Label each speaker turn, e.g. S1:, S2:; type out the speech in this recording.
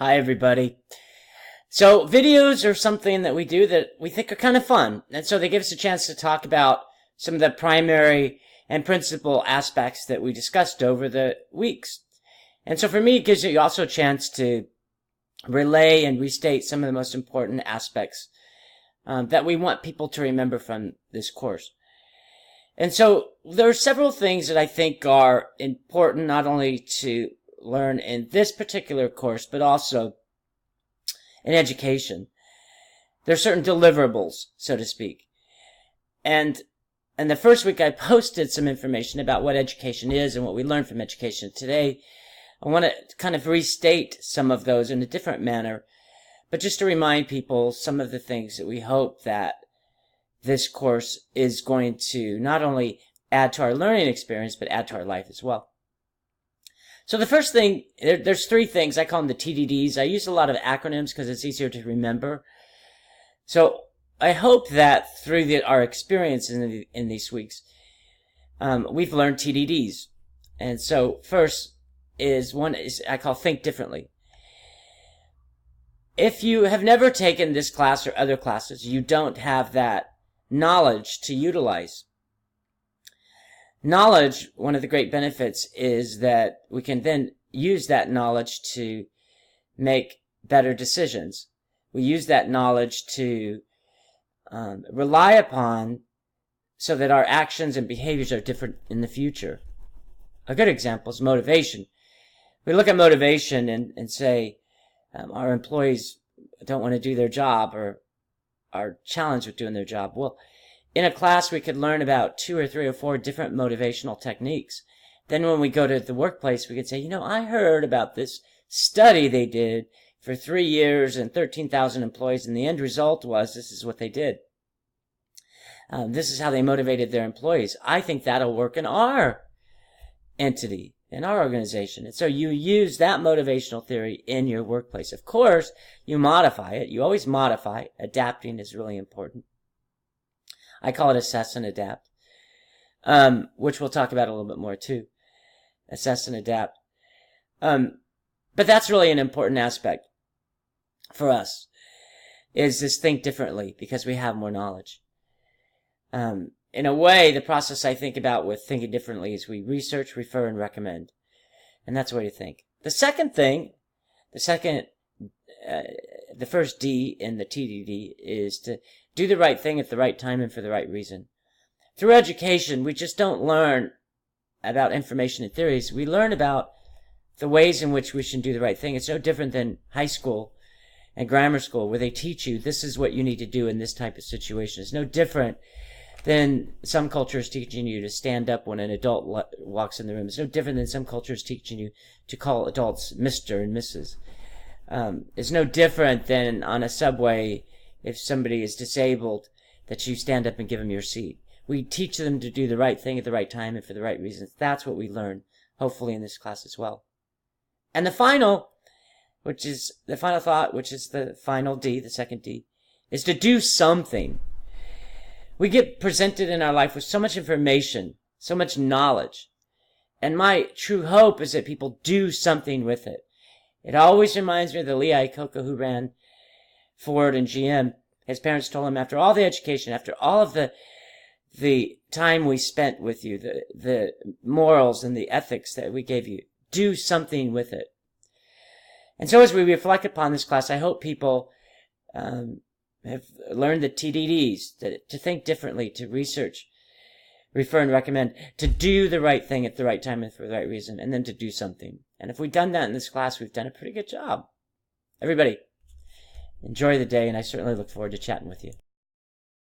S1: Hi, everybody. So videos are something that we do that we think are kind of fun. And so they give us a chance to talk about some of the primary and principal aspects that we discussed over the weeks. And so for me, it gives you also a chance to relay and restate some of the most important aspects that we want people to remember from this course. And so there are several things that I think are important not only to learn in this particular course, but also in education. There are certain deliverables, so to speak. And in the first week, I posted some information about what education is and what we learned from education. Today, I want to kind of restate some of those in a different manner, but just to remind people some of the things that we hope that this course is going to not only add to our learning experience, but add to our life as well. So the first thing, there's three things. I call them the TDDs. I use a lot of acronyms because it's easier to remember. So I hope that through our experience in these weeks, we've learned TDDs. And so first is I call Think Differently. If you have never taken this class or other classes, you don't have that knowledge to utilize. Knowledge, one of the great benefits is that we can then use that knowledge to make better decisions. We use that knowledge to rely upon so that our actions and behaviors are different in the future. A good example is motivation. We look at motivation and say our employees don't want to do their job or are challenged with doing their job. Well, in a class, we could learn about 2 or 3 or 4 different motivational techniques. Then when we go to the workplace, we could say, I heard about this study they did for 3 years and 13,000 employees, and the end result was this is what they did. This is how they motivated their employees. I think that'll work in our entity, in our organization. And so you use that motivational theory in your workplace. Of course, you modify it. You always modify. Adapting is really important. I call it assess and adapt, which we'll talk about a little bit more too. Assess and adapt. But that's really an important aspect for us, is this think differently because we have more knowledge. In a way, the process I think about with thinking differently is we research, refer, and recommend. And that's the way to think. The second thing, the first D in the TDD is to do the right thing at the right time and for the right reason. Through education, we just don't learn about information and theories. We learn about the ways in which we should do the right thing. It's no different than high school and grammar school, where they teach you this is what you need to do in this type of situation. It's no different than some cultures teaching you to stand up when an adult walks in the room. It's no different than some cultures teaching you to call adults Mr. and Mrs. It's no different than on a subway, if somebody is disabled, that you stand up and give them your seat. We teach them to do the right thing at the right time and for the right reasons. That's what we learn, hopefully, in this class as well. And the final, which is the final thought, which is the final D, the second D, is to do something. We get presented in our life with so much information, so much knowledge. And my true hope is that people do something with it. It always reminds me of the Lee Iacocca who ran Ford and GM. His parents told him, after all the education, after all of the time we spent with you, the morals and the ethics that we gave you, do something with it. And so as we reflect upon this class, I hope people have learned the TDDs, to think differently, to research, refer, and recommend, to do the right thing at the right time and for the right reason, and then to do something. And if we've done that in this class, we've done a pretty good job. Everybody, enjoy the day, and I certainly look forward to chatting with you.